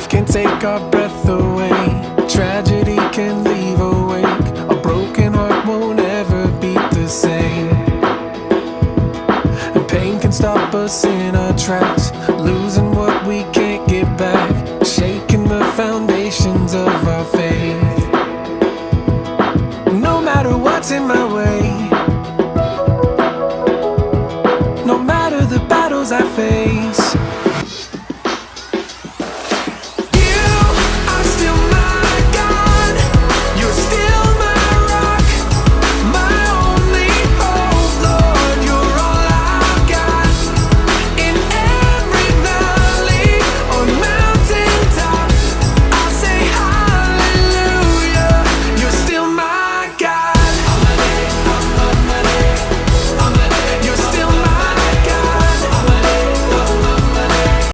Can take our breath away. Tragedy can leave awake. A broken heart won't ever beat the same. And pain can stop us in our tracks, losing what we can't get back, shaking the foundations of our faith. No matter what's in my way, no matter the battles I face,